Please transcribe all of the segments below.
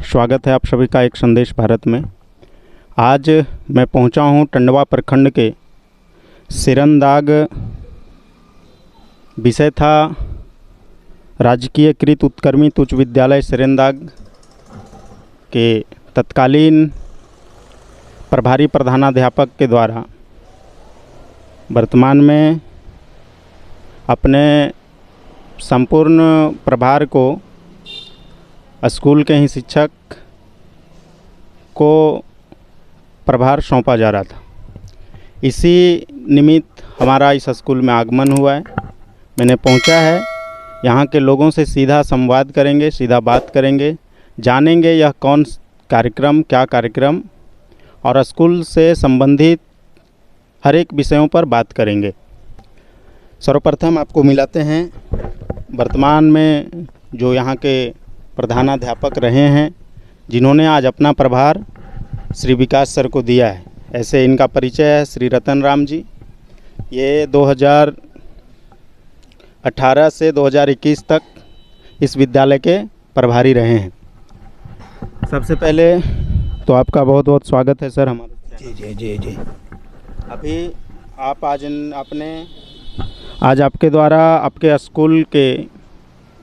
स्वागत है आप सभी का एक संदेश भारत में। आज मैं पहुंचा हूं टंडवा प्रखंड के सिरनदाग। विषय था राजकीयकृत उत्क्रमित उच्च विद्यालय सिरनदाग के तत्कालीन प्रभारी प्रधानाध्यापक के द्वारा वर्तमान में अपने संपूर्ण प्रभार को स्कूल के ही शिक्षक को प्रभार सौंपा जा रहा था। इसी निमित्त हमारा इस स्कूल में आगमन हुआ है। मैंने पहुंचा है, यहाँ के लोगों से सीधा संवाद करेंगे, सीधा बात करेंगे, जानेंगे यह कौन कार्यक्रम, क्या कार्यक्रम, और स्कूल से संबंधित हर एक विषयों पर बात करेंगे। सर्वप्रथम आपको मिलाते हैं वर्तमान में जो यहाँ के प्रधानाध्यापक रहे हैं, जिन्होंने आज अपना प्रभार श्री विकास सर को दिया है। ऐसे इनका परिचय है श्री रतन राम जी। ये 2018 से 2021 तक इस विद्यालय के प्रभारी रहे हैं। सबसे पहले तो आपका बहुत बहुत स्वागत है सर हमारे। जी। अभी आप आज आपके द्वारा आपके स्कूल के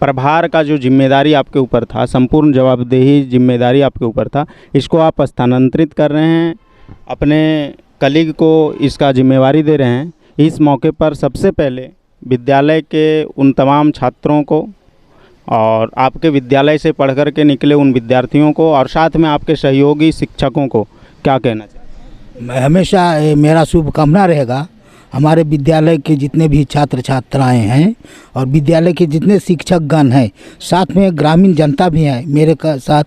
प्रभार का जो जिम्मेदारी आपके ऊपर था, संपूर्ण जवाबदेही जिम्मेदारी आपके ऊपर था, इसको आप स्थानांतरित कर रहे हैं, अपने कलीग को इसका जिम्मेवारी दे रहे हैं। इस मौके पर सबसे पहले विद्यालय के उन तमाम छात्रों को और आपके विद्यालय से पढ़ कर के निकले उन विद्यार्थियों को और साथ में आपके सहयोगी शिक्षकों को क्या कहना चाहिए? मैं हमेशा मेरा शुभकामना रहेगा हमारे विद्यालय के जितने भी छात्र छात्राएं हैं और विद्यालय के जितने शिक्षकगण हैं, साथ में ग्रामीण जनता भी है, मेरे का साथ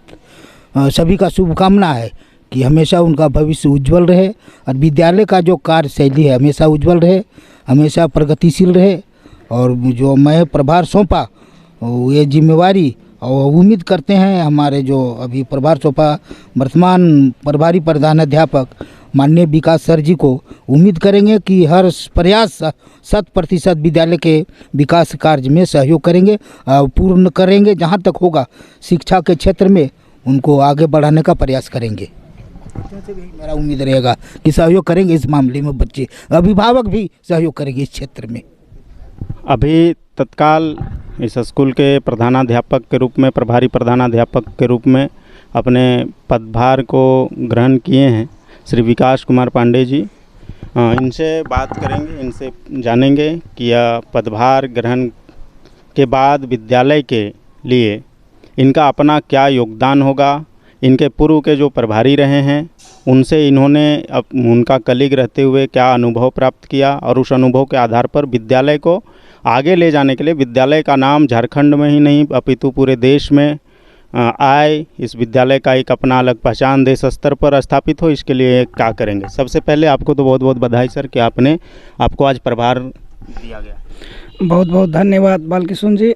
सभी का शुभकामना है कि हमेशा उनका भविष्य उज्जवल रहे और विद्यालय का जो कार्यशैली है हमेशा उज्जवल रहे, हमेशा प्रगतिशील रहे। और जो मैं प्रभार सौंपा ये जिम्मेवारी, और उम्मीद करते हैं हमारे जो अभी प्रभार सौंपा वर्तमान प्रभारी प्रधानाध्यापक माननीय विकास सर जी को, उम्मीद करेंगे कि हर प्रयास 100% विद्यालय के विकास कार्य में सहयोग करेंगे, पूर्ण करेंगे। जहां तक होगा शिक्षा के क्षेत्र में उनको आगे बढ़ाने का प्रयास करेंगे। मेरा उम्मीद रहेगा कि सहयोग करेंगे इस मामले में, बच्चे अभिभावक भी सहयोग करेंगे इस क्षेत्र में। अभी तत्काल इस स्कूल के प्रधानाध्यापक के रूप में, प्रभारी प्रधानाध्यापक के रूप में अपने पदभार को ग्रहण किए हैं श्री विकास कुमार पांडे जी। इनसे बात करेंगे, इनसे जानेंगे कि यह पदभार ग्रहण के बाद विद्यालय के लिए इनका अपना क्या योगदान होगा। इनके पूर्व के जो प्रभारी रहे हैं उनसे इन्होंने उनका कलीग रहते हुए क्या अनुभव प्राप्त किया और उस अनुभव के आधार पर विद्यालय को आगे ले जाने के लिए, विद्यालय का नाम झारखंड में ही नहीं अपितु पूरे देश में आए, इस विद्यालय का एक अपना अलग पहचान देश स्तर पर स्थापित हो, इसके लिए क्या करेंगे। सबसे पहले आपको तो बहुत बहुत बधाई सर कि आपको आज प्रभार दिया गया। बहुत बहुत धन्यवाद बालकिशोर जी।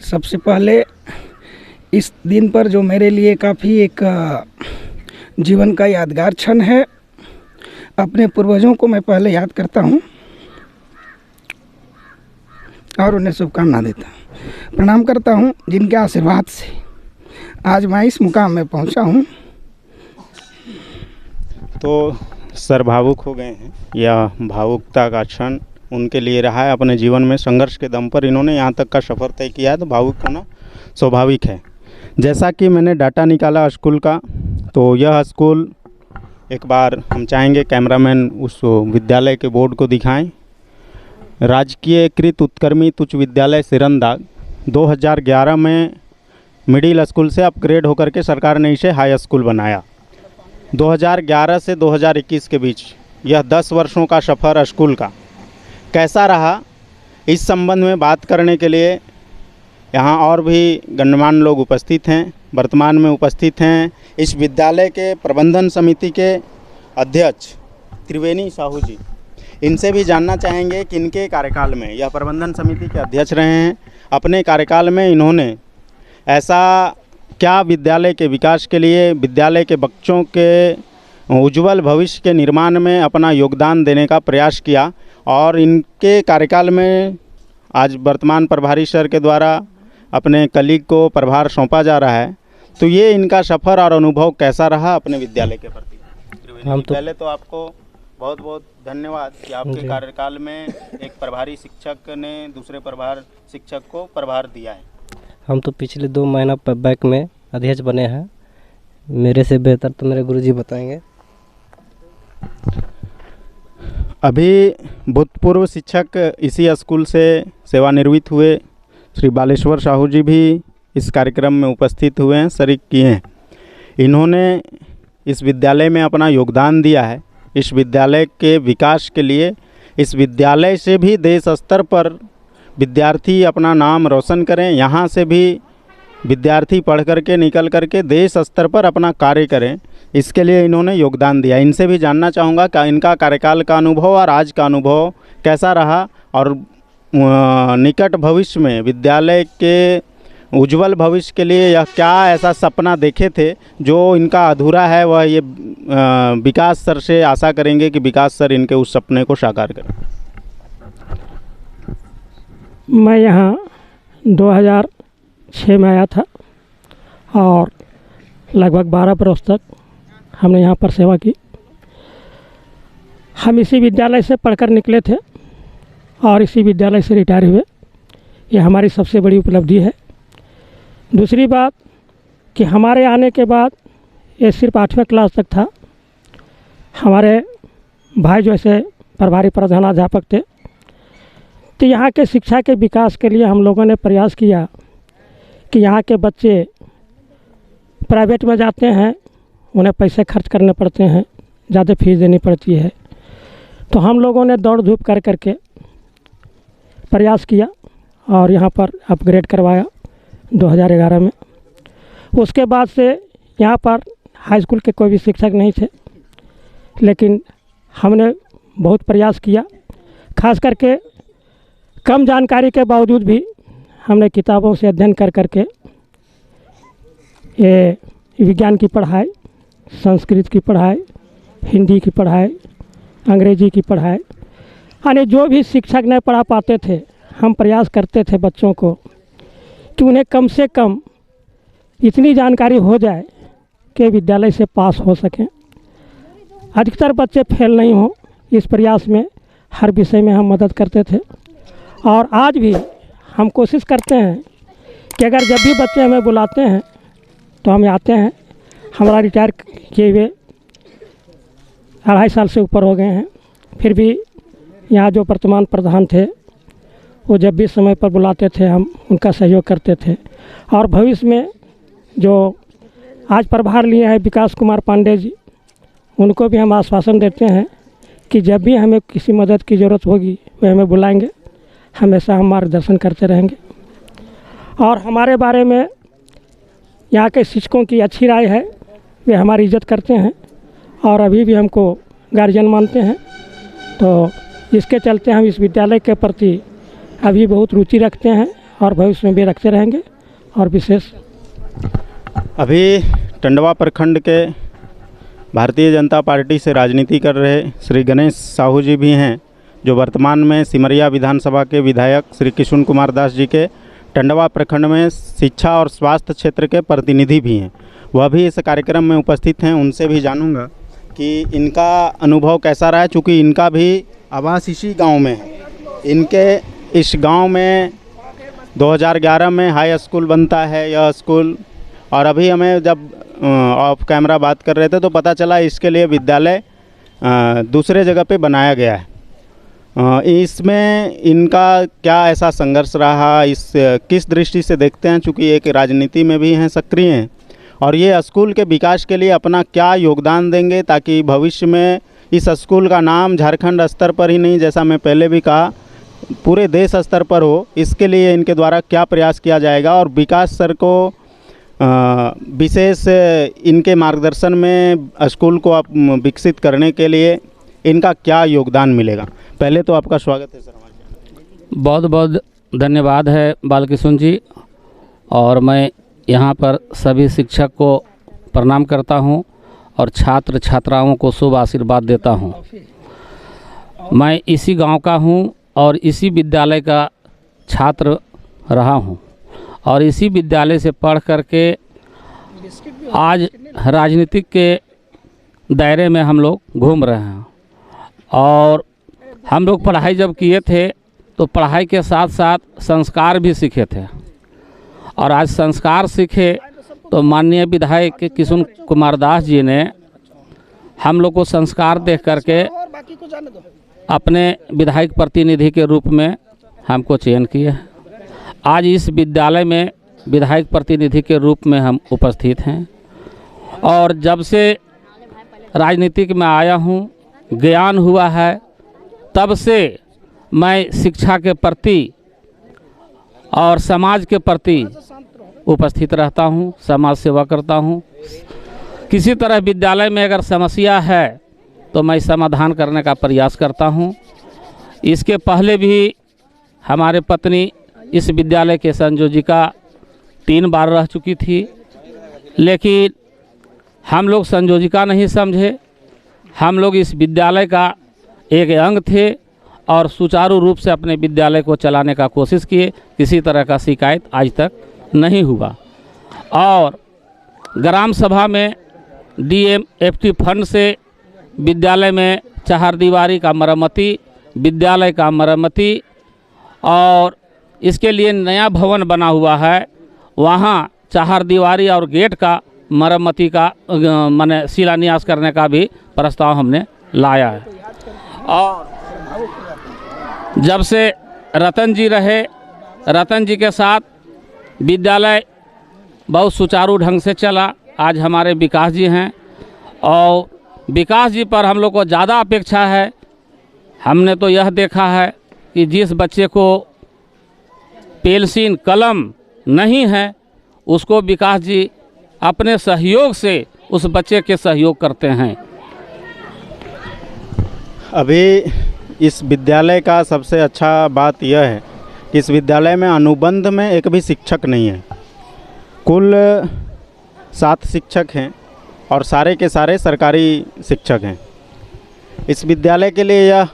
सबसे पहले इस दिन पर जो मेरे लिए काफ़ी एक जीवन का यादगार क्षण है, अपने पूर्वजों को मैं पहले याद करता हूँ और उन्हें शुभकामना देता हूँ, प्रणाम करता हूँ, जिनके आशीर्वाद से आज मैं इस मुकाम में पहुँचा हूँ। तो सर भावुक हो गए हैं। यह भावुकता का क्षण उनके लिए रहा है। अपने जीवन में संघर्ष के दम पर इन्होंने यहाँ तक का सफ़र तय किया है, तो भावुक होना स्वाभाविक है। जैसा कि मैंने डाटा निकाला स्कूल का, तो यह स्कूल एक बार हम चाहेंगे कैमरामैन उस विद्यालय के बोर्ड को दिखाएं। राजकीयकृत उत्क्रमित उच्च विद्यालय सिरनदाग 2011 में मिडिल स्कूल से अपग्रेड होकर के सरकार ने इसे हाई स्कूल बनाया। 2011 से 2021 के बीच यह 10 वर्षों का सफ़र स्कूल का कैसा रहा, इस संबंध में बात करने के लिए यहाँ और भी गणमान्य लोग उपस्थित हैं, वर्तमान में उपस्थित हैं। इस विद्यालय के प्रबंधन समिति के अध्यक्ष त्रिवेणी साहू जी, इनसे भी जानना चाहेंगे कि इनके कार्यकाल में, यह प्रबंधन समिति के अध्यक्ष रहे हैं, अपने कार्यकाल में इन्होंने ऐसा क्या विद्यालय के विकास के लिए, विद्यालय के बच्चों के उज्जवल भविष्य के निर्माण में अपना योगदान देने का प्रयास किया। और इनके कार्यकाल में आज वर्तमान प्रभारी सर के द्वारा अपने कलीग को प्रभार सौंपा जा रहा है। तो ये इनका सफ़र और अनुभव कैसा रहा अपने विद्यालय के प्रति? हम तो पहले तो आपको बहुत बहुत धन्यवाद कि आपके कार्यकाल में एक प्रभारी शिक्षक ने दूसरे प्रभार शिक्षक को प्रभार दिया है। हम तो पिछले 2 महीना बैक में अध्यक्ष बने हैं। मेरे से बेहतर तो मेरे गुरुजी बताएंगे। अभी भूतपूर्व शिक्षक इसी स्कूल से सेवानिवृत्त हुए श्री बालेश्वर साहू जी भी इस कार्यक्रम में उपस्थित हुए हैं, शरीक किए हैं। इन्होंने इस विद्यालय में अपना योगदान दिया है। इस विद्यालय के विकास के लिए इस विद्यालय से भी देश स्तर पर विद्यार्थी अपना नाम रोशन करें, यहाँ से भी विद्यार्थी पढ़ करके निकल करके देश स्तर पर अपना कार्य करें, इसके लिए इन्होंने योगदान दिया। इनसे भी जानना चाहूँगा कि इनका कार्यकाल का अनुभव और आज का अनुभव कैसा रहा और निकट भविष्य में विद्यालय के उज्जवल भविष्य के लिए यह क्या ऐसा सपना देखे थे जो इनका अधूरा है, वह ये विकास सर से आशा करेंगे कि विकास सर इनके उस सपने को साकार करें। मैं यहाँ 2006 में आया था और लगभग 12 बरस तक हमने यहाँ पर सेवा की। हम इसी विद्यालय से पढ़कर निकले थे और इसी विद्यालय से रिटायर हुए। ये हमारी सबसे बड़ी उपलब्धि है। दूसरी बात कि हमारे आने के बाद ये सिर्फ 8वीं क्लास तक था। हमारे भाई जैसे प्रभारी प्रधानाध्यापक थे, तो यहाँ के शिक्षा के विकास के लिए हम लोगों ने प्रयास किया कि यहाँ के बच्चे प्राइवेट में जाते हैं, उन्हें पैसे खर्च करने पड़ते हैं, ज़्यादा फीस देनी पड़ती है। तो हम लोगों ने दौड़ धूप कर करके प्रयास किया और यहाँ पर अपग्रेड करवाया 2011 में। उसके बाद से यहाँ पर हाई स्कूल के कोई भी शिक्षक नहीं थे, लेकिन हमने बहुत प्रयास किया। खास करके कम जानकारी के बावजूद भी हमने किताबों से अध्ययन कर करके ये विज्ञान की पढ़ाई, संस्कृत की पढ़ाई, हिंदी की पढ़ाई, अंग्रेजी की पढ़ाई, यानी जो भी शिक्षक नहीं पढ़ा पाते थे, हम प्रयास करते थे बच्चों को कि उन्हें कम से कम इतनी जानकारी हो जाए कि विद्यालय से पास हो सकें। अधिकतर बच्चे फेल नहीं हों, इस प्रयास में हर विषय में हम मदद करते थे। और आज भी हम कोशिश करते हैं कि अगर जब भी बच्चे हमें बुलाते हैं तो हम आते हैं। हमारा रिटायर किए हुए 2.5 साल से ऊपर हो गए हैं, फिर भी यहाँ जो वर्तमान प्रधान थे वो जब भी समय पर बुलाते थे हम उनका सहयोग करते थे। और भविष्य में जो आज प्रभार लिए हैं विकास कुमार पांडे जी, उनको भी हम आश्वासन देते हैं कि जब भी हमें किसी मदद की ज़रूरत होगी वे हमें बुलाएंगे, हमेशा हम मार्गदर्शन करते रहेंगे। और हमारे बारे में यहाँ के शिक्षकों की अच्छी राय है, वे हमारी इज्जत करते हैं और अभी भी हमको गार्जियन मानते हैं। तो इसके चलते हम इस विद्यालय के प्रति अभी बहुत रुचि रखते हैं और भविष्य में भी रखते रहेंगे। और विशेष अभी टंडवा प्रखंड के भारतीय जनता पार्टी से राजनीति कर रहे श्री गणेश साहू जी भी हैं, जो वर्तमान में सिमरिया विधानसभा के विधायक श्री किशुन कुमार दास जी के टंडवा प्रखंड में शिक्षा और स्वास्थ्य क्षेत्र के प्रतिनिधि भी हैं। वह भी इस कार्यक्रम में उपस्थित हैं। उनसे भी जानूंगा कि इनका अनुभव कैसा रहा है, चूँकि इनका भी आवास इसी गांव में है। इनके इस गांव में 2011 में हाई स्कूल बनता है यह स्कूल, और अभी हमें जब ऑफ कैमरा बात कर रहे थे तो पता चला इसके लिए विद्यालय दूसरे जगह पे बनाया गया है। इसमें इनका क्या ऐसा संघर्ष रहा, इस किस दृष्टि से देखते हैं, चूँकि एक राजनीति में भी हैं, सक्रिय हैं, और ये स्कूल के विकास के लिए अपना क्या योगदान देंगे ताकि भविष्य में इस स्कूल का नाम झारखंड स्तर पर ही नहीं, जैसा मैं पहले भी कहा, पूरे देश स्तर पर हो, इसके लिए इनके द्वारा क्या प्रयास किया जाएगा। और विकास सर को विशेष इनके मार्गदर्शन में स्कूल को विकसित करने के लिए इनका क्या योगदान मिलेगा। पहले तो आपका स्वागत है सर हमारे। बहुत बहुत धन्यवाद है बालकिशुन जी, और मैं यहाँ पर सभी शिक्षक को प्रणाम करता हूँ और छात्र छात्राओं को शुभ आशीर्वाद देता हूँ। मैं इसी गांव का हूँ और इसी विद्यालय का छात्र रहा हूँ और इसी विद्यालय से पढ़ करके आज राजनीतिक के दायरे में हम लोग घूम रहे हैं। और हम लोग पढ़ाई जब किए थे तो पढ़ाई के साथ साथ संस्कार भी सीखे थे। और आज संस्कार सीखे तो माननीय विधायक किशुन कुमार दास जी ने हम लोग को संस्कार देख करके अपने विधायक प्रतिनिधि के रूप में हमको चयन किए हैं। आज इस विद्यालय में विधायक प्रतिनिधि के रूप में हम उपस्थित हैं। और जब से राजनीतिक में आया हूँ, ज्ञान हुआ है, तब से मैं शिक्षा के प्रति और समाज के प्रति उपस्थित रहता हूँ, समाज सेवा करता हूँ। किसी तरह विद्यालय में अगर समस्या है तो मैं समाधान करने का प्रयास करता हूँ। इसके पहले भी हमारे पत्नी इस विद्यालय के संयोजिका 3 बार रह चुकी थी, लेकिन हम लोग संयोजिका नहीं समझे। हम लोग इस विद्यालय का एक अंग थे और सुचारू रूप से अपने विद्यालय को चलाने का कोशिश किए। किसी तरह का शिकायत आज तक नहीं हुआ। और ग्राम सभा में DMFT फंड से विद्यालय में चहारदीवारी का मरम्मती, विद्यालय का मरम्मती, और इसके लिए नया भवन बना हुआ है, वहाँ चहारदीवारी और गेट का मरम्मती का माने शिलान्यास करने का भी प्रस्ताव हमने लाया है। और जब से रतन जी रहे, रतन जी के साथ विद्यालय बहुत सुचारू ढंग से चला। आज हमारे विकास जी हैं और विकास जी पर हम लोग को ज़्यादा अपेक्षा है। हमने तो यह देखा है कि जिस बच्चे को पेंसिल कलम नहीं है उसको विकास जी अपने सहयोग से उस बच्चे के सहयोग करते हैं। अभी इस विद्यालय का सबसे अच्छा बात यह है कि इस विद्यालय में अनुबंध में एक भी शिक्षक नहीं है। कुल 7 शिक्षक हैं और सारे के सारे सरकारी शिक्षक हैं। इस विद्यालय के लिए यह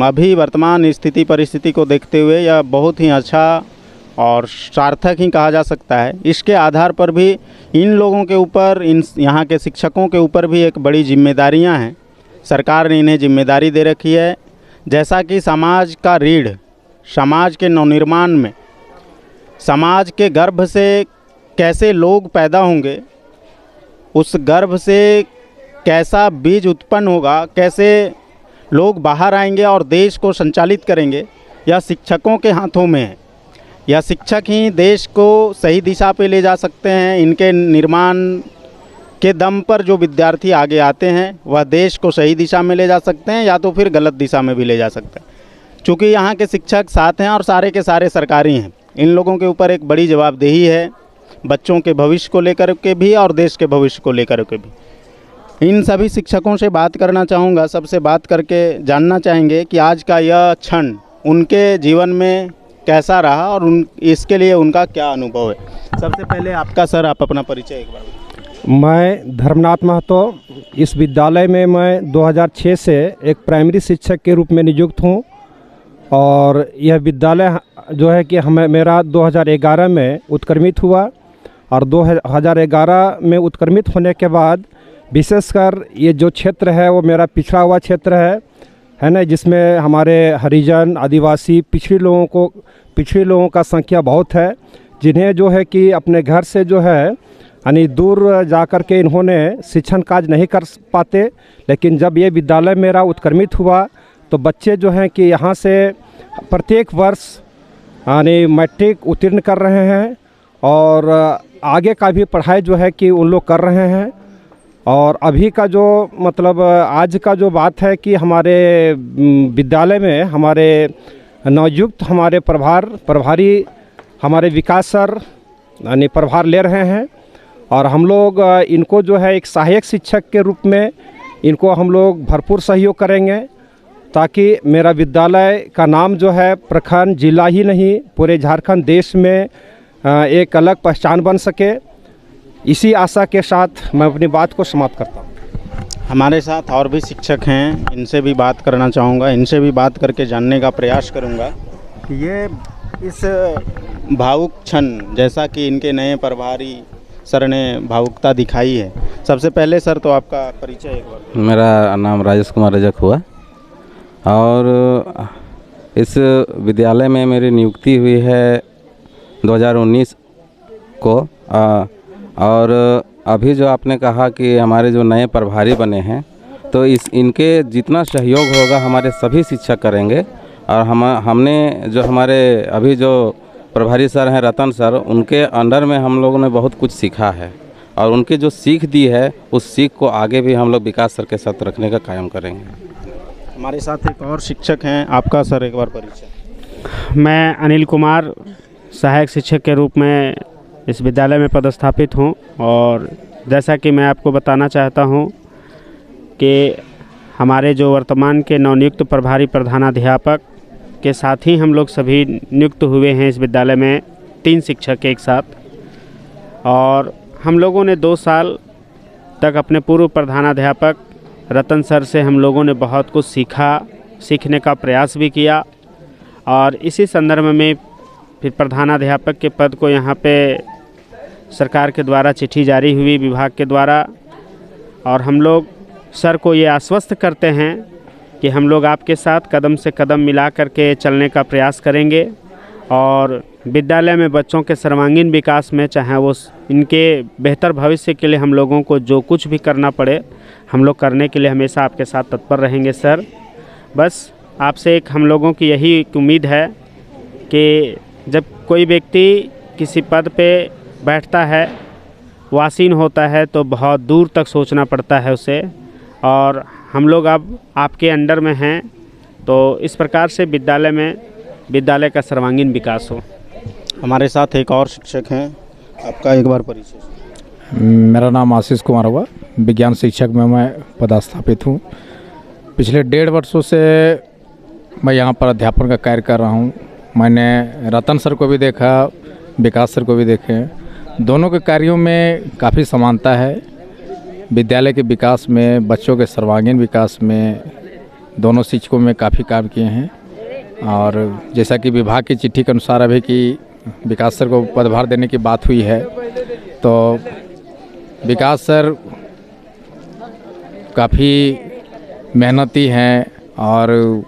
अभी वर्तमान स्थिति परिस्थिति को देखते हुए यह बहुत ही अच्छा और सार्थक ही कहा जा सकता है। इसके आधार पर भी इन लोगों के ऊपर, इन यहाँ के शिक्षकों के ऊपर भी एक बड़ी जिम्मेदारियाँ हैं। सरकार ने इन्हें जिम्मेदारी दे रखी है। जैसा कि समाज का रीढ़, समाज के नवनिर्माण में, समाज के गर्भ से कैसे लोग पैदा होंगे, उस गर्भ से कैसा बीज उत्पन्न होगा, कैसे लोग बाहर आएंगे और देश को संचालित करेंगे, यह शिक्षकों के हाथों में है। यह शिक्षक ही देश को सही दिशा पे ले जा सकते हैं। इनके निर्माण के दम पर जो विद्यार्थी आगे आते हैं वह देश को सही दिशा में ले जा सकते हैं या तो फिर गलत दिशा में भी ले जा सकते हैं। चूँकि यहाँ के शिक्षक 7 हैं और सारे के सारे सरकारी हैं, इन लोगों के ऊपर एक बड़ी जवाबदेही है, बच्चों के भविष्य को लेकर के भी और देश के भविष्य को लेकर के भी। इन सभी शिक्षकों से बात करना चाहूँगा। सबसे बात करके जानना चाहेंगे कि आज का यह क्षण उनके जीवन में कैसा रहा और इसके लिए उनका क्या अनुभव है। सबसे पहले आपका सर, आप अपना परिचय एक बार। मैं धर्मनाथ महतो, इस विद्यालय में मैं 2006 से एक प्राइमरी शिक्षक के रूप में नियुक्त हूँ। और यह विद्यालय जो है कि मेरा 2011 में उत्क्रमित हुआ और 2011 में उत्क्रमित होने के बाद विशेषकर ये जो क्षेत्र है वो मेरा पिछड़ा हुआ क्षेत्र है ना, जिसमें हमारे हरिजन, आदिवासी, पिछड़े लोगों का संख्या बहुत है, जिन्हें जो है कि अपने घर से जो है यानी दूर जा कर के इन्होंने शिक्षण कार्य नहीं कर पाते। लेकिन जब ये विद्यालय मेरा उत्क्रमित हुआ तो बच्चे जो हैं कि यहाँ से प्रत्येक वर्ष यानी मैट्रिक उत्तीर्ण कर रहे हैं और आगे का भी पढ़ाई जो है कि उन लोग कर रहे हैं। और अभी का जो मतलब आज का जो बात है कि हमारे विद्यालय में हमारे नवयुक्त हमारे प्रभारी हमारे विकास सर यानी प्रभार ले रहे हैं। और हम लोग इनको जो है एक सहायक शिक्षक के रूप में इनको हम लोग भरपूर सहयोग करेंगे ताकि मेरा विद्यालय का नाम जो है प्रखंड, जिला ही नहीं पूरे झारखंड, देश में एक अलग पहचान बन सके। इसी आशा के साथ मैं अपनी बात को समाप्त करता हूँ। हमारे साथ और भी शिक्षक हैं, इनसे भी बात करना चाहूँगा। इनसे भी बात करके जानने का प्रयास करूँगा कि ये इस भावुक क्षण, जैसा कि इनके नए प्रभारी सर ने भावुकता दिखाई है। सबसे पहले सर तो आपका परिचय एक बार। मेरा नाम राजेश कुमार रजक हुआ और इस विद्यालय में मेरी नियुक्ति हुई है 2019 को। और अभी जो आपने कहा कि हमारे जो नए प्रभारी बने हैं, तो इनके जितना सहयोग होगा हमारे सभी शिक्षक करेंगे। और हमने जो हमारे अभी जो प्रभारी सर हैं रतन सर, उनके अंडर में हम लोगों ने बहुत कुछ सीखा है और उनकी जो सीख दी है उस सीख को आगे भी हम लोग विकास सर के साथ रखने का कायम करेंगे। हमारे साथ एक और शिक्षक हैं, आपका सर एक बार परिचय। मैं अनिल कुमार सहायक शिक्षक के रूप में इस विद्यालय में पदस्थापित हूं और जैसा कि मैं आपको बताना चाहता हूं कि हमारे जो वर्तमान के नवनियुक्त प्रभारी प्रधानाध्यापक के साथ ही हम लोग सभी नियुक्त हुए हैं इस विद्यालय में, 3 शिक्षक एक साथ। और हम लोगों ने 2 साल तक अपने पूर्व प्रधानाध्यापक रतन सर से हम लोगों ने बहुत कुछ सीखने का प्रयास भी किया। और इसी संदर्भ में फिर प्रधानाध्यापक के पद को यहाँ पे सरकार के द्वारा चिट्ठी जारी हुई विभाग के द्वारा, और हम लोग सर को ये आश्वस्त करते हैं कि हम लोग आपके साथ कदम से कदम मिला करके चलने का प्रयास करेंगे और विद्यालय में बच्चों के सर्वांगीण विकास में, चाहे वो इनके बेहतर भविष्य के लिए हम लोगों को जो कुछ भी करना पड़े, हम लोग करने के लिए हमेशा आपके साथ तत्पर रहेंगे सर। बस आपसे एक हम लोगों की यही उम्मीद है कि जब कोई व्यक्ति किसी पद पे बैठता है, वासीन होता है, तो बहुत दूर तक सोचना पड़ता है उसे, और हम लोग अब आपके अंडर में हैं, तो इस प्रकार से विद्यालय का सर्वांगीण विकास हो। हमारे साथ एक और शिक्षक हैं, आपका एक बार परिचय। मेरा नाम आशीष कुमार हुआ, विज्ञान शिक्षक में मैं पदस्थापित हूँ। पिछले 1.5 वर्षों से मैं यहाँ पर अध्यापन का कार्य कर रहा हूँ। मैंने रतन सर को भी देखा, विकास सर को भी देखे। दोनों के कार्यों में काफ़ी समानता है। विद्यालय के विकास में, बच्चों के सर्वांगीण विकास में दोनों शिक्षकों में काफ़ी काम किए हैं। और जैसा कि विभाग की चिट्ठी के अनुसार अभी कि विकास सर को पदभार देने की बात हुई है, तो विकास सर काफ़ी मेहनती हैं और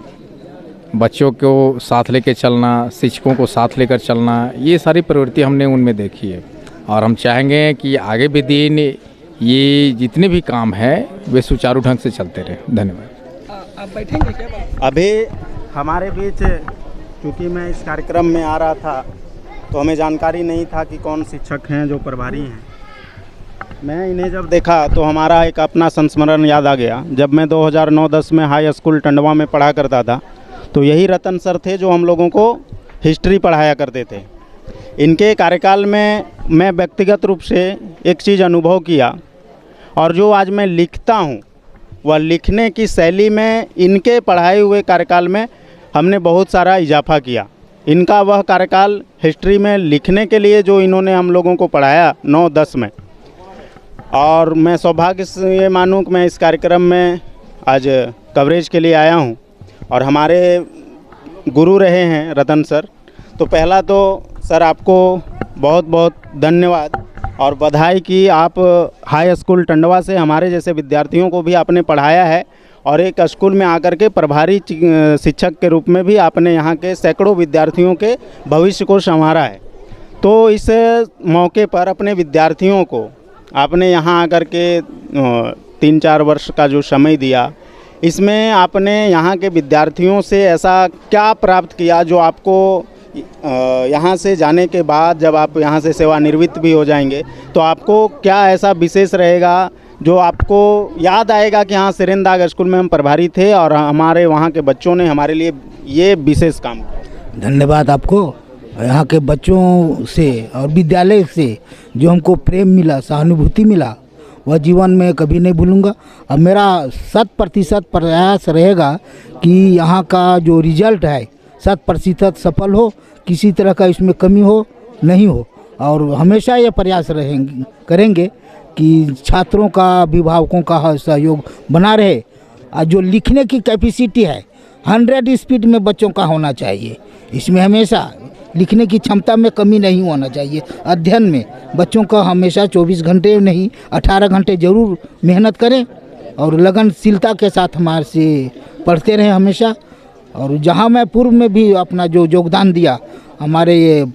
बच्चों को साथ लेकर चलना, शिक्षकों को साथ लेकर चलना, ये सारी प्रवृत्ति हमने उनमें देखी है। और हम चाहेंगे कि आगे भी दिन ये जितने भी काम है वे सुचारू ढंग से चलते रहे। धन्यवाद। आप बैठेंगे क्या? अभी हमारे बीच, क्योंकि मैं इस कार्यक्रम में आ रहा था तो हमें जानकारी नहीं था कि कौन शिक्षक हैं जो प्रभारी हैं। मैं इन्हें जब देखा तो हमारा एक अपना संस्मरण याद आ गया। जब मैं 2009-10 में हाई स्कूल टंडवा में पढ़ा करता था, तो यही रतन सर थे जो हम लोगों को हिस्ट्री पढ़ाया करते थे। इनके कार्यकाल में मैं व्यक्तिगत रूप से एक चीज़ अनुभव किया, और जो आज मैं लिखता हूँ वह लिखने की शैली में इनके पढ़ाए हुए कार्यकाल में हमने बहुत सारा इजाफा किया। इनका वह कार्यकाल हिस्ट्री में लिखने के लिए जो इन्होंने हम लोगों को पढ़ाया 9-10 में, और मैं सौभाग्य से ये मानूँ कि मैं इस कार्यक्रम में आज कवरेज के लिए आया हूँ और हमारे गुरु रहे हैं रतन सर। तो पहला तो सर आपको बहुत बहुत धन्यवाद और बधाई कि आप हाई स्कूल टंडवा से हमारे जैसे विद्यार्थियों को भी आपने पढ़ाया है, और एक स्कूल में आकर के प्रभारी शिक्षक के रूप में भी आपने यहाँ के सैकड़ों विद्यार्थियों के भविष्य को संवारा है। तो इस मौके पर अपने विद्यार्थियों को आपने यहाँ आकर के 3-4 वर्ष का जो समय दिया, इसमें आपने यहाँ के विद्यार्थियों से ऐसा क्या प्राप्त किया जो आपको यहाँ से जाने के बाद, जब आप यहाँ से सेवानिवृत्त भी हो जाएंगे, तो आपको क्या ऐसा विशेष रहेगा जो आपको याद आएगा कि हाँ, सिरेंदाग स्कूल में हम प्रभारी थे और हमारे वहाँ के बच्चों ने हमारे लिए ये विशेष काम किया। धन्यवाद आपको। यहाँ के बच्चों से और विद्यालय से जो हमको प्रेम मिला, सहानुभूति मिला, वह जीवन में कभी नहीं भूलूंगा। और मेरा 100% प्रयास रहेगा कि यहाँ का जो रिजल्ट है 100% सफल हो, किसी तरह का इसमें कमी हो नहीं हो। और हमेशा ये प्रयास करेंगे कि छात्रों का, अभिभावकों का सहयोग बना रहे। और जो लिखने की कैपेसिटी है 100 स्पीड में बच्चों का होना चाहिए। इसमें हमेशा लिखने की क्षमता में कमी नहीं होना चाहिए। अध्ययन में बच्चों का हमेशा 24 घंटे नहीं 18 घंटे ज़रूर मेहनत करें और लगनशीलता के साथ हमारे से पढ़ते रहें हमेशा। और जहाँ मैं पूर्व में भी अपना जो योगदान दिया, हमारे ये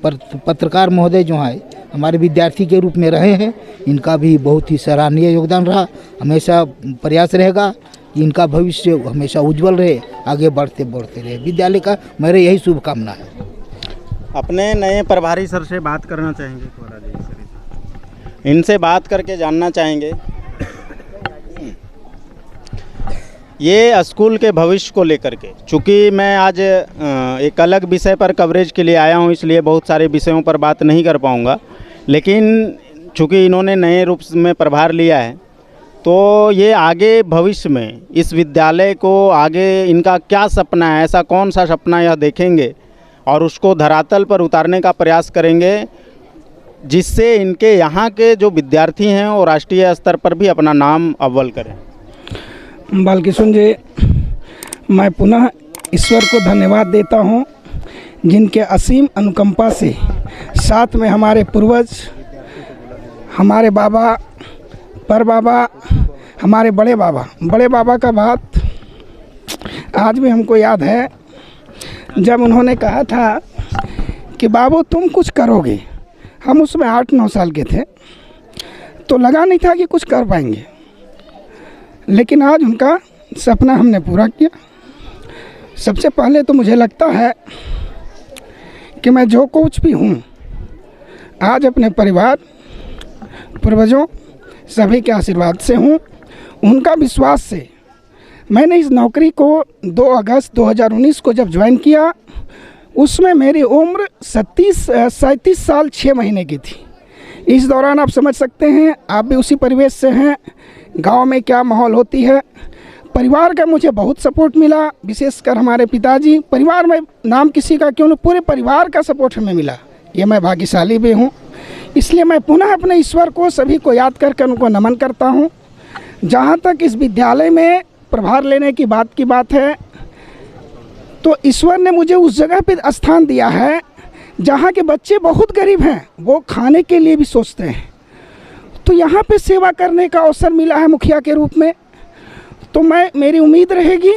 पत्रकार महोदय जो हैं हमारे विद्यार्थी के रूप में रहे हैं, इनका भी बहुत ही सराहनीय योगदान रहा। हमेशा प्रयास रहेगा कि इनका भविष्य हमेशा उज्जवल रहे, आगे बढ़ते रहे। विद्यालय का मेरे यही शुभकामना है। अपने नए प्रभारी सर से बात करना चाहेंगे कोरा जी सर, इनसे बात करके जानना चाहेंगे ये स्कूल के भविष्य को लेकर के। चूँकि मैं आज एक अलग विषय पर कवरेज के लिए आया हूँ, इसलिए बहुत सारे विषयों पर बात नहीं कर पाऊँगा, लेकिन चूँकि इन्होंने नए रूप में प्रभार लिया है तो ये आगे भविष्य में इस विद्यालय को आगे इनका क्या सपना है, ऐसा कौन सा सपना यह देखेंगे और उसको धरातल पर उतारने का प्रयास करेंगे, जिससे इनके यहाँ के जो विद्यार्थी हैं वो राष्ट्रीय स्तर पर भी अपना नाम अव्वल करें। बालकिशुन जी, मैं पुनः ईश्वर को धन्यवाद देता हूँ जिनके असीम अनुकंपा से साथ में हमारे पूर्वज, हमारे बाबा, परबाबा, हमारे बड़े बाबा का बात आज भी हमको याद है। जब उन्होंने कहा था कि बाबू तुम कुछ करोगे, हम उसमें 8-9 साल के थे तो लगा नहीं था कि कुछ कर पाएंगे, लेकिन आज उनका सपना हमने पूरा किया। सबसे पहले तो मुझे लगता है कि मैं जो कुछ भी हूँ आज अपने परिवार, पूर्वजों सभी के आशीर्वाद से हूँ, उनका विश्वास से। मैंने इस नौकरी को 2 अगस्त 2019 को जब ज्वाइन किया, उसमें मेरी उम्र 37 साल 6 महीने की थी। इस दौरान आप समझ सकते हैं, आप भी उसी परिवेश से हैं, गांव में क्या माहौल होती है। परिवार का मुझे बहुत सपोर्ट मिला, विशेषकर हमारे पिताजी। परिवार में नाम किसी का क्यों नहीं, पूरे परिवार का सपोर्ट हमें मिला, ये मैं भाग्यशाली भी हूँ। इसलिए मैं पुनः अपने ईश्वर को, सभी को याद करके उनको नमन करता हूँ। जहाँ तक इस विद्यालय में प्रभार लेने की बात है, तो ईश्वर ने मुझे उस जगह पे स्थान दिया है जहाँ के बच्चे बहुत गरीब हैं, वो खाने के लिए भी सोचते हैं। तो यहाँ पे सेवा करने का अवसर मिला है मुखिया के रूप में। तो मेरी उम्मीद रहेगी,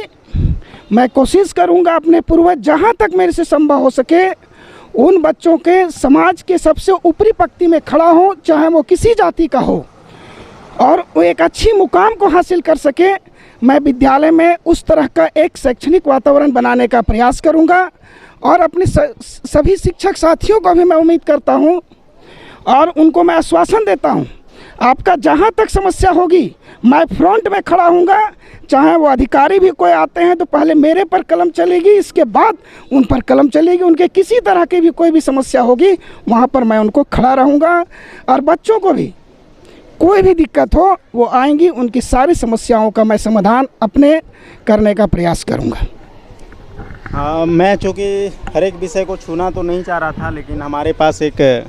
मैं कोशिश करूँगा अपने पूर्वज जहाँ तक मेरे से संभव हो सके उन बच्चों के समाज के सबसे ऊपरी पंक्ति में खड़ा हो, चाहे वो किसी जाति का हो, और वो एक अच्छी मुकाम को हासिल कर सके। मैं विद्यालय में उस तरह का एक शैक्षणिक वातावरण बनाने का प्रयास करूंगा और अपने सभी शिक्षक साथियों को भी मैं उम्मीद करता हूं और उनको मैं आश्वासन देता हूं, आपका जहां तक समस्या होगी मैं फ्रंट में खड़ा हूंगा। चाहे वो अधिकारी भी कोई आते हैं तो पहले मेरे पर कलम चलेगी, इसके बाद उन पर कलम चलेगी। उनके किसी तरह की भी कोई भी समस्या होगी वहाँ पर मैं उनको खड़ा रहूँगा। और बच्चों को भी कोई भी दिक्कत हो वो आएंगी, उनकी सारी समस्याओं का मैं समाधान अपने करने का प्रयास करूँगा। हाँ, मैं चूँकि हर एक विषय को छूना तो नहीं चाह रहा था, लेकिन हमारे पास एक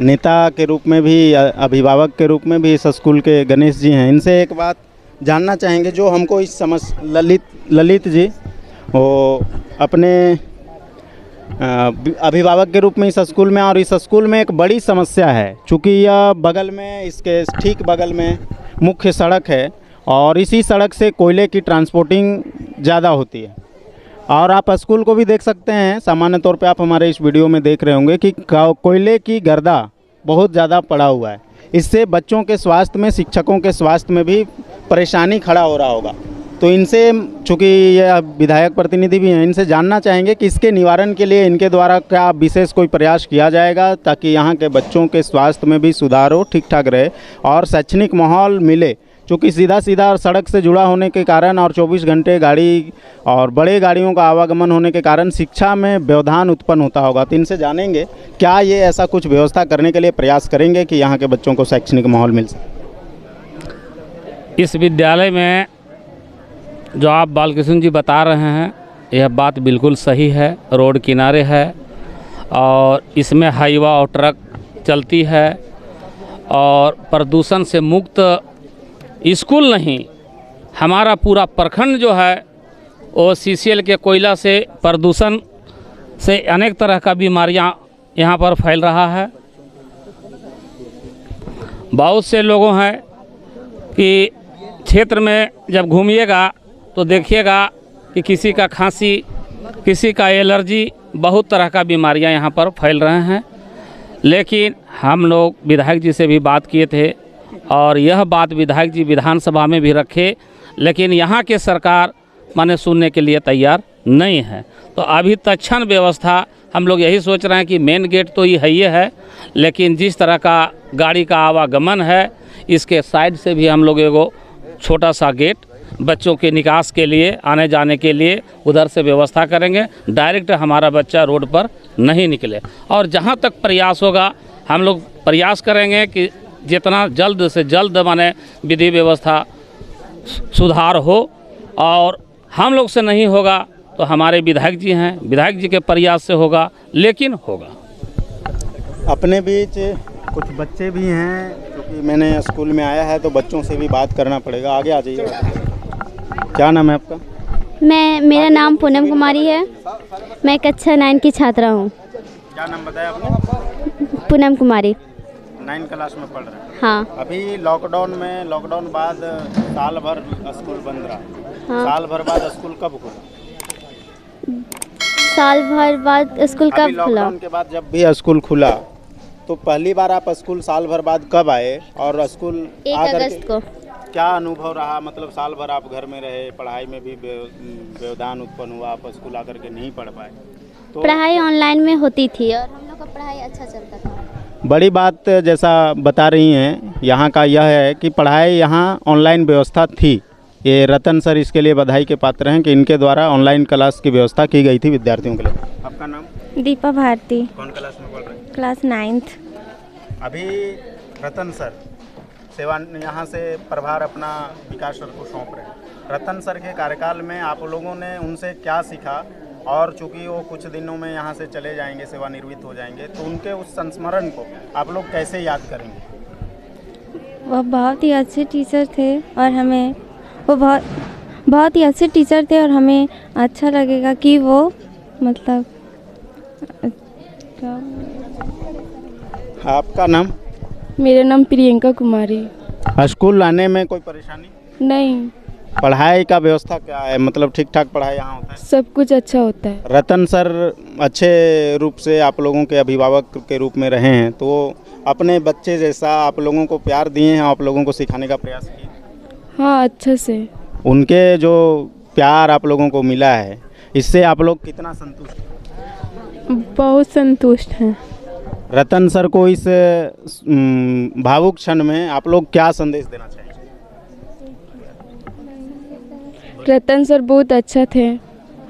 नेता के रूप में भी, अभिभावक के रूप में भी इस स्कूल के गणेश जी हैं। इनसे एक बात जानना चाहेंगे जो हमको इस ललित जी वो अपने अभिभावक के रूप में इस स्कूल में, और इस स्कूल में एक बड़ी समस्या है। चूँकि यह बगल में, इसके ठीक बगल में मुख्य सड़क है और इसी सड़क से कोयले की ट्रांसपोर्टिंग ज़्यादा होती है। और आप स्कूल को भी देख सकते हैं, सामान्य तौर पे आप हमारे इस वीडियो में देख रहे होंगे कि कोयले की गर्दा बहुत ज़्यादा पड़ा हुआ है। इससे बच्चों के स्वास्थ्य में, शिक्षकों के स्वास्थ्य में भी परेशानी खड़ा हो रहा होगा। तो इनसे, चूँकि ये विधायक प्रतिनिधि भी हैं, इनसे जानना चाहेंगे कि इसके निवारण के लिए इनके द्वारा क्या विशेष कोई प्रयास किया जाएगा ताकि यहाँ के बच्चों के स्वास्थ्य में भी सुधार हो, ठीक ठाक रहे और शैक्षणिक माहौल मिले। चूँकि सीधा सड़क से जुड़ा होने के कारण और 24 घंटे गाड़ी और बड़े गाड़ियों का आवागमन होने के कारण शिक्षा में व्यवधान उत्पन्न होता होगा। तो इनसे जानेंगे क्या ये ऐसा कुछ व्यवस्था करने के लिए प्रयास करेंगे कि यहाँ के बच्चों को शैक्षणिक माहौल मिल सके। इस विद्यालय में जो आप बालकिशुन जी बता रहे हैं, यह बात बिल्कुल सही है। रोड किनारे है और इसमें हाईवा और ट्रक चलती है और प्रदूषण से मुक्त स्कूल नहीं, हमारा पूरा प्रखंड जो है वो CCL के कोयला से प्रदूषण से अनेक तरह का बीमारियां यहाँ पर फैल रहा है। बहुत से लोगों हैं कि क्षेत्र में जब घूमिएगा तो देखिएगा कि किसी का खांसी, किसी का एलर्जी, बहुत तरह का बीमारियां यहाँ पर फैल रहे हैं। लेकिन हम लोग विधायक जी से भी बात किए थे और यह बात विधायक जी विधानसभा में भी रखे, लेकिन यहाँ के सरकार माने सुनने के लिए तैयार नहीं है। तो अभी तत्क्षण व्यवस्था हम लोग यही सोच रहे हैं कि मेन गेट तो ये है, लेकिन जिस तरह का गाड़ी का आवागमन है इसके साइड से भी हम लोग एगो छोटा सा गेट बच्चों के निकास के लिए, आने जाने के लिए उधर से व्यवस्था करेंगे। डायरेक्ट हमारा बच्चा रोड पर नहीं निकले। और जहाँ तक प्रयास होगा हम लोग प्रयास करेंगे कि जितना जल्द से जल्द माने विधि व्यवस्था सुधार हो, और हम लोग से नहीं होगा तो हमारे विधायक जी हैं, विधायक जी के प्रयास से होगा, लेकिन होगा। अपने बीच कुछ बच्चे भी हैं, क्योंकि मैंने स्कूल में आया है तो बच्चों से भी बात करना पड़ेगा। आगे आ जाइए। क्या नाम है आपका? मेरा नाम पूनम कुमारी है। मैं कक्षा 9 की छात्रा हूँ। क्या नाम बताया आपने? पूनम कुमारी। 9 क्लास में पढ़ रहे हैं। हाँ। अभी लॉकडाउन बाद साल भर स्कूल बंद रहा। हाँ। साल भर बाद स्कूल कब खुला? साल भर बाद स्कूल कब खुला? लॉकडाउन के बाद जब भी स्कूल खुला तो पहली बार आप स्कूल साल भर बाद कब आए, और स्कूल 1 अगस्त को क्या अनुभव रहा? मतलब साल भर आप घर में रहे, पढ़ाई में भी व्यवधान उत्पन्न हुआ, आप स्कूल आकर के नहीं पढ़ पाए। तो पढ़ाई ऑनलाइन में होती थी और हम लोग का पढ़ाई अच्छा चलता था। बड़ी बात जैसा बता रही हैं यहाँ का यह है कि पढ़ाई यहाँ ऑनलाइन व्यवस्था थी। ये रतन सर इसके लिए बधाई के पात्र हैं कि इनके द्वारा ऑनलाइन क्लास की व्यवस्था की गई थी विद्यार्थियों के लिए। आपका नाम? दीपा भारती। कौन क्लास में पढ़ रहे हैं? Class 9th। अभी रतन सर सेवा यहाँ से प्रभार अपना विकास सर को सौंप रहे हैं। रतन सर के कार्यकाल में आप लोगों ने उनसे क्या सीखा, और चूंकि वो कुछ दिनों में यहाँ से चले जाएंगे, सेवानिवृत्त हो जाएंगे, तो उनके उस संस्मरण को आप लोग कैसे याद करेंगे? वह बहुत ही अच्छे टीचर थे और हमें वो बहुत ही अच्छे टीचर थे और हमें अच्छा लगेगा कि वो मतलब आपका नाम? मेरा नाम प्रियंका कुमारी। स्कूल आने में कोई परेशानी? नहीं। पढ़ाई का व्यवस्था क्या है? मतलब ठीक ठाक पढ़ाई यहाँ होता है? सब कुछ अच्छा होता है। रतन सर अच्छे रूप से आप लोगों के अभिभावक के रूप में रहे हैं, तो अपने बच्चे जैसा आप लोगों को प्यार दिए हैं, आप लोगों को सिखाने का प्रयास किए? हाँ, अच्छे से। उनके जो प्यार आप लोगों को मिला है, इससे आप लोग कितना संतुष्ट हैं? बहुत संतुष्ट हैं। रतन सर को इस भावुक क्षण में आप लोग क्या संदेश देना चाहेंगे? रतन सर बहुत अच्छा थे,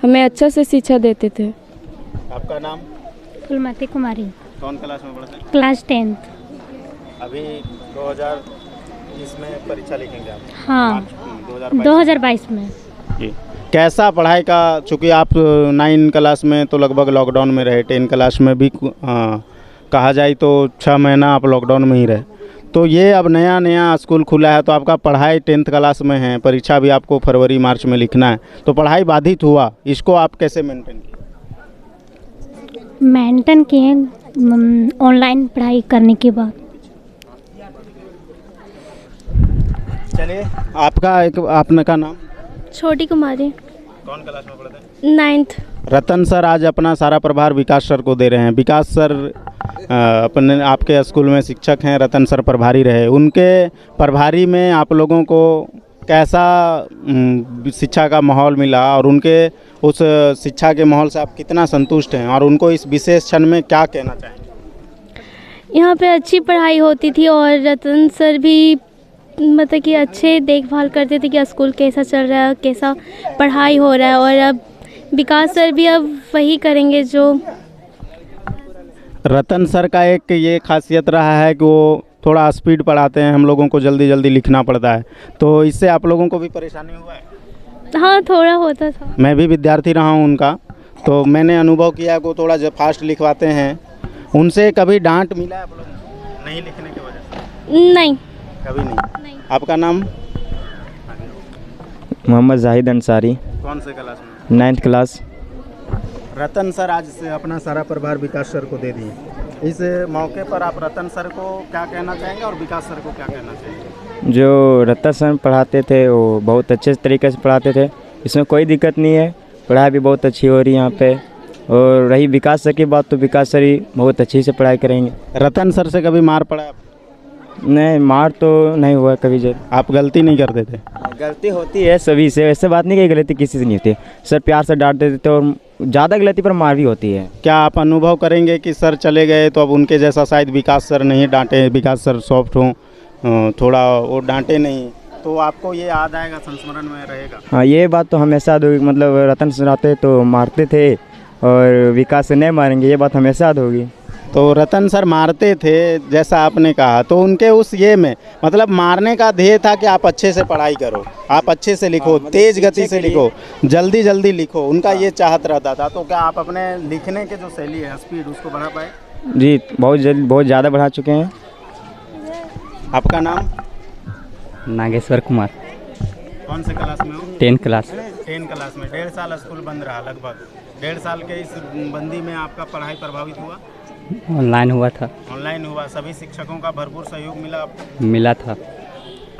हमें अच्छा से शिक्षा देते थे। आपका नाम? फुलमती कुमारी। कौन क्लास में पढ़ते हैं? Class 10th। अभी 2020 में परीक्षा लिखेंगे आप? हाँ, 2022 में। जी। कैसा पढ़ाई का, चूँकि आप 9 क्लास में तो लगभग लॉकडाउन में रहे, 10 क्लास में भी कहा जाए तो 6 महीना आप लॉकडाउन में ही रहे, तो ये अब नया स्कूल खुला है तो आपका पढ़ाई 10th क्लास में है, परीक्षा भी आपको फरवरी मार्च में लिखना है, तो पढ़ाई बाधित हुआ, इसको आप कैसे मेंटेन किए? मेंटेन किए ऑनलाइन पढ़ाई करने के बाद। चलिए, आपका नाम? छोटी कुमारी। कौन क्लास में पढ़ते हैं? 9th। रतन सर आज अपना सारा प्रभार विकास सर को दे रहे हैं। विकास सर अपने आपके स्कूल में शिक्षक हैं, रतन सर प्रभारी रहे, उनके प्रभारी में आप लोगों को कैसा शिक्षा का माहौल मिला, और उनके उस शिक्षा के माहौल से आप कितना संतुष्ट हैं, और उनको इस विशेष क्षण में क्या कहना चाहेंगे? यहाँ पे अच्छी पढ़ाई होती थी और रतन सर भी मतलब कि अच्छे देखभाल करते थे कि स्कूल कैसा चल रहा है, कैसा पढ़ाई हो रहा है, और अब विकास सर भी अब वही करेंगे जो। रतन सर का एक ये खासियत रहा है कि वो थोड़ा स्पीड पढ़ाते हैं, हम लोगों को जल्दी जल्दी लिखना पड़ता है, तो इससे आप लोगों को भी परेशानी हुआ है? हाँ, थोड़ा होता था। मैं भी विद्यार्थी रहा हूँ उनका, तो मैंने अनुभव किया कि वो थोड़ा जब फास्ट लिखवाते हैं। उनसे कभी डांट मिला है आप लोग नहीं लिखने की वजह से? नहीं, कभी नहीं। आपका नाम? मोहम्मद जाहिद अंसारी। कौन से क्लास में? 9th class. रतन सर आज से अपना सारा प्रभार विकास सर को दे दिए। इस मौके पर आप रतन सर को क्या कहना चाहेंगे और विकास सर को क्या कहना चाहेंगे? जो रतन सर पढ़ाते थे वो बहुत अच्छे तरीके से पढ़ाते थे, इसमें कोई दिक्कत नहीं है, पढ़ाई भी बहुत अच्छी हो रही है यहाँ पे। और रही विकास सर की बात तो विकास सर ही बहुत अच्छी से पढ़ाई करेंगे। रतन सर से कभी मार पड़ा? नहीं, मार तो नहीं हुआ कभी। जब आप गलती नहीं करते थे? गलती होती है सभी से, ऐसे बात नहीं कि गलती किसी से नहीं होती। सर प्यार से डांट देते थे और ज़्यादा गलती पर मार भी होती है। क्या आप अनुभव करेंगे कि सर चले गए तो अब उनके जैसा शायद विकास सर नहीं डांटे, विकास सर सॉफ्ट हों, थोड़ा वो डांटे नहीं, तो आपको ये याद आएगा, संस्मरण में रहेगा? हाँ, ये बात तो हमेशा याद होगी। मतलब रतन सर आते तो मारते थे और विकास से नहीं मारेंगे, ये बात हमेशा याद होगी। तो रतन सर मारते थे जैसा आपने कहा, तो उनके उस ये में मतलब मारने का ध्येय था कि आप अच्छे से पढ़ाई करो, आप अच्छे से लिखो, तेज गति से लिखो, जल्दी जल्दी लिखो, उनका ये चाहत रहता था। तो क्या आप अपने लिखने के जो शैली है, स्पीड, उसको बढ़ा पाए? जी, बहुत ज़्यादा बढ़ा चुके हैं। आपका नाम? नागेश्वर कुमार। कौन से क्लास में हो? 10 क्लास। 10 क्लास में। 1.5 साल स्कूल बंद रहा लगभग। 1.5 साल के इस बंदी में आपका पढ़ाई प्रभावित हुआ? ऑनलाइन हुआ था। ऑनलाइन हुआ। सभी शिक्षकों का भरपूर सहयोग मिला आपको? मिला था।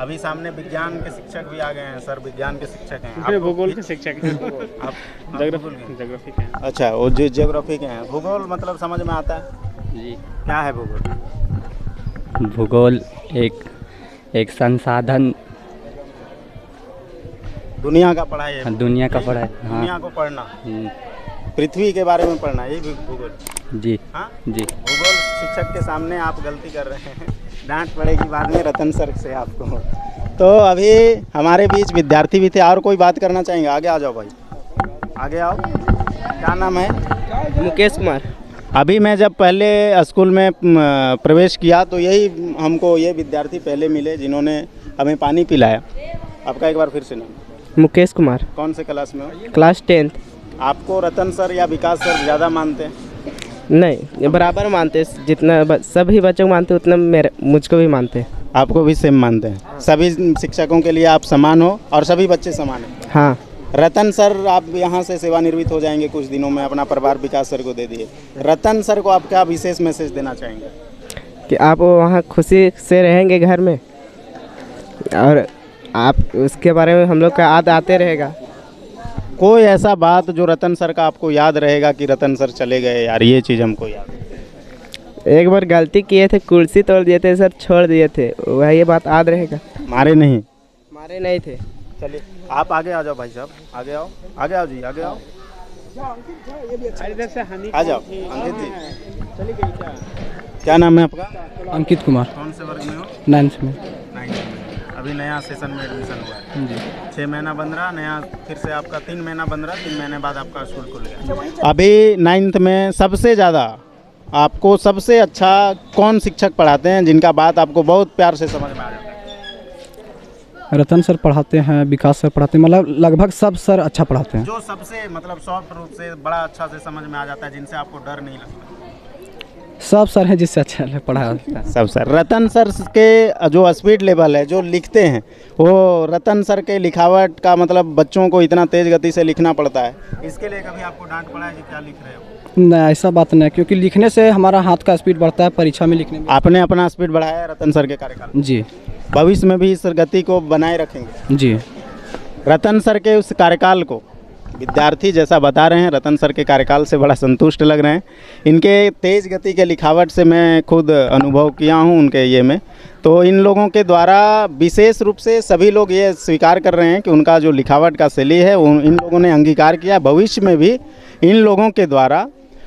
अभी सामने विज्ञान के शिक्षक भी आ गए हैं। सर विज्ञान के शिक्षक हैं, भूगोल के शिक्षक हैं। आप ज्योग्राफी के हैं। अच्छा, वो जो ज्योग्राफी के हैं। भूगोल मतलब समझ में आता है जी। क्या है भूगोल? भूगोल एक संसाधन, दुनिया का पढ़ाई है। दुनिया का पढ़ाई। हाँ, दुनिया को पढ़ना, पृथ्वी के बारे में पढ़ना, यही भूगोल। जी। हाँ जी। भूगोल शिक्षक के सामने आप गलती कर रहे हैं, डांट पड़ेगी बाद में रतन सर से आपको। तो अभी हमारे बीच विद्यार्थी भी थे। और कोई बात करना चाहेंगे? आगे आ जाओ भाई, आगे आओ। क्या नाम है? मुकेश कुमार। अभी मैं जब पहले स्कूल में प्रवेश किया तो यही हमको ये विद्यार्थी पहले मिले जिन्होंने हमें पानी पिलाया। आपका एक बार फिर से नाम? मुकेश कुमार। कौन से क्लास में हो? Class 10th। आपको रतन सर या विकास सर ज़्यादा मानते हैं? नहीं, बराबर मानते, जितना सभी बच्चों को मानते उतना मुझको भी मानते हैं। आपको भी सेम मानते हैं? सभी शिक्षकों के लिए आप समान हो और सभी बच्चे समान हैं? हाँ। रतन सर आप यहाँ से सेवानिवृत्त हो जाएंगे कुछ दिनों में, अपना प्रभार विकास सर को दे दिए। रतन सर को आप क्या विशेष मैसेज देना चाहेंगे? कि आप वहाँ खुशी से रहेंगे घर में और आप उसके बारे में हम लोग का याद आते रहेगा। कोई ऐसा बात जो रतन सर का आपको याद रहेगा कि रतन सर चले गए यार, ये चीज़ हमको याद है? एक बार गलती किए थे, कुर्सी तोड़ दिए थे सर, छोड़ दिए थे, वह ये बात याद रहेगा। मारे नहीं? मारे नहीं थे। चलिए आप आगे आ जाओ भाई साहब, आगे आओ, आगे आओ जी, आगे आओ, आ जाओ। अंकित जी, क्या नाम है आपका? अंकित कुमार। कौन से वर्ग में हो? 9th में। 9th में। अभी नया सेशन में एडमिशन हुआ है जी। 6 महीना बन रहा, नया फिर से आपका 3 महीना बन रहा, 3 महीने बाद आपका स्कूल खुल गया। अभी 9th में सबसे ज़्यादा आपको सबसे अच्छा कौन शिक्षक पढ़ाते हैं जिनका बात आपको बहुत प्यार से समझ में आ जाता है? रतन सर पढ़ाते हैं, विकास सर पढ़ाते हैं, मतलब लगभग सब सर अच्छा पढ़ाते हैं। जो सबसे मतलब सॉफ्ट रूप से बड़ा अच्छा से समझ में आ जाता है, जिनसे आपको डर नहीं लगता? सब सर हैं जिससे अच्छा पढ़ाया होता है। सब सर। रतन सर के जो स्पीड लेवल है, जो लिखते हैं, वो रतन सर के लिखावट का मतलब बच्चों को इतना तेज गति से लिखना पड़ता है। इसके लिए कभी आपको डांट पड़ा है कि क्या लिख रहे हो? नहीं, ऐसा बात नहीं, क्योंकि लिखने से हमारा हाथ का स्पीड बढ़ता है, परीक्षा में लिखने में। आपने अपना स्पीड बढ़ाया है रतन सर के कार्यकाल में? जी। भविष्य में भी इस गति को बनाए रखेंगे? जी। रतन सर के उस कार्यकाल को विद्यार्थी जैसा बता रहे हैं, रतन सर के कार्यकाल से बड़ा संतुष्ट लग रहे हैं। इनके तेज़ गति के लिखावट से मैं खुद अनुभव किया हूं उनके ये में, तो इन लोगों के द्वारा विशेष रूप से सभी लोग ये स्वीकार कर रहे हैं कि उनका जो लिखावट का शैली है वो इन लोगों ने अंगीकार किया। भविष्य में भी इन लोगों के द्वारा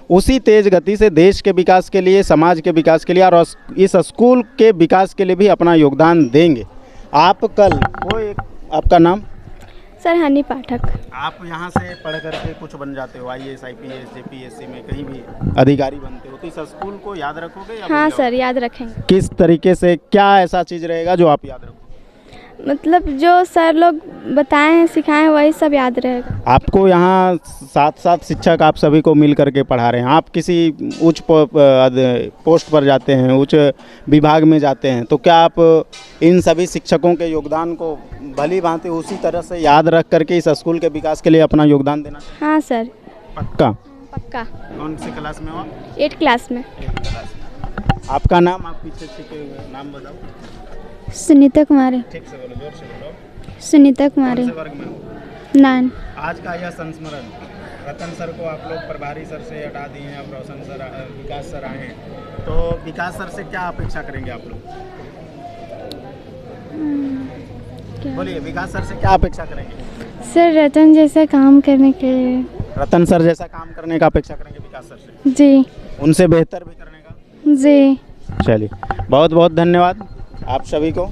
उसी तेज़ गति से देश के विकास के लिए, समाज के विकास के लिए और इस स्कूल के विकास के लिए भी अपना योगदान देंगे। आप कल कोई, आपका नाम? सर हनी पाठक। आप यहाँ से पढ़ करके कुछ बन जाते हो, IAS, IPS, JPSC में कहीं भी अधिकारी बनते हो, तो इस स्कूल को याद रखोगे या? हाँ सर, याद रखेंगे। किस तरीके से, क्या ऐसा चीज़ रहेगा जो आप याद रखोगे? मतलब जो सर लोग बताए हैं, सिखाए हैं, वही सब याद रहेगा। आपको यहाँ 7 शिक्षक आप सभी को मिल करके पढ़ा रहे हैं। आप किसी उच्च पोस्ट पर जाते हैं, उच्च विभाग में जाते हैं, तो क्या आप इन सभी शिक्षकों के योगदान को भली भांति उसी तरह से याद रख करके इस स्कूल के विकास के लिए अपना योगदान देना? हाँ सर। पक्का? पक्का। कौन सी क्लास में हो आप? 8 क्लास में। 8 क्लास में। आपका नाम, आप पीछे छिपे हुए नाम बताओ। सुनीता कुमारी। ठीक से बोलो, जोर से बोलो। सुनीता कुमारी। कौन से वर्ग में हो? 9। आज का यह संस्मरण रतन सर को आप लोग प्रभारी सर से हटा दिए हैं, अब रोशन सर, विकास सर आए हैं, तो विकास सर से क्या अपेक्षा करेंगे आप लोग? बोलिए, विकास सर से क्या अपेक्षा करेंगे? सर रतन जैसा काम करने के लिए। रतन सर जैसा काम करने का अपेक्षा करेंगे विकास सर से? जी। उनसे बेहतर भी करने का? जी। चलिए, बहुत बहुत धन्यवाद आप सभी को।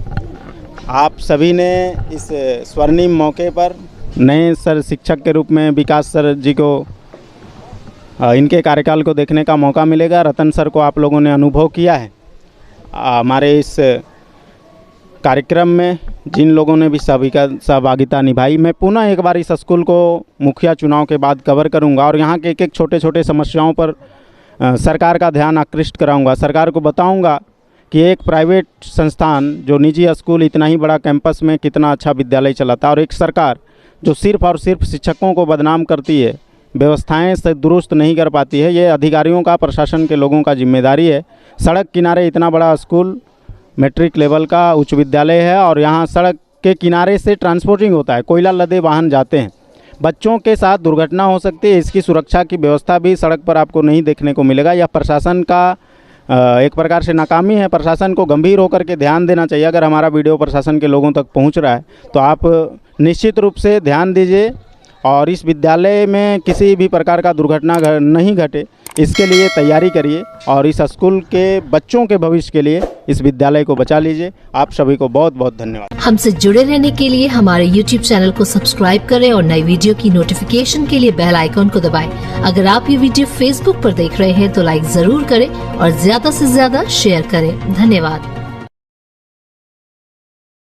आप सभी ने इस स्वर्णिम मौके पर नए सर शिक्षक के रूप में विकास सर जी को इनके कार्यकाल को देखने का मौका मिलेगा। रतन सर को आप लोगों ने अनुभव किया है। हमारे इस कार्यक्रम में जिन लोगों ने भी सहभागिता निभाई, मैं पुनः एक बार इस स्कूल को मुखिया चुनाव के बाद कवर करूंगा और यहाँ के एक एक छोटे छोटे समस्याओं पर सरकार का ध्यान आकृष्ट कराऊंगा। सरकार को बताऊंगा कि एक प्राइवेट संस्थान जो निजी स्कूल इतना ही बड़ा कैंपस में कितना अच्छा विद्यालय चलाता है, और एक सरकार जो सिर्फ और सिर्फ शिक्षकों को बदनाम करती है, व्यवस्थाएं से दुरुस्त नहीं कर पाती है। ये अधिकारियों का, प्रशासन के लोगों का जिम्मेदारी है। सड़क किनारे इतना बड़ा स्कूल, मैट्रिक लेवल का उच्च विद्यालय है, और यहाँ सड़क के किनारे से ट्रांसपोर्टिंग होता है, कोयला लदे वाहन जाते हैं, बच्चों के साथ दुर्घटना हो सकती है। इसकी सुरक्षा की व्यवस्था भी सड़क पर आपको नहीं देखने को मिलेगा। यह प्रशासन का एक प्रकार से नाकामी है। प्रशासन को गंभीर होकर के ध्यान देना चाहिए। अगर हमारा वीडियो प्रशासन के लोगों तक पहुंच रहा है तो आप निश्चित रूप से ध्यान दीजिए और इस विद्यालय में किसी भी प्रकार का दुर्घटना नहीं घटे, इसके लिए तैयारी करिए और इस स्कूल के बच्चों के भविष्य के लिए इस विद्यालय को बचा लीजिए। आप सभी को बहुत बहुत धन्यवाद। हमसे जुड़े रहने के लिए हमारे YouTube चैनल को सब्सक्राइब करें और नई वीडियो की नोटिफिकेशन के लिए बेल आइकॉन को दबाएं। अगर आप ये वीडियो Facebook पर देख रहे हैं तो लाइक जरूर करें और ज्यादा से ज्यादा शेयर करें। धन्यवाद।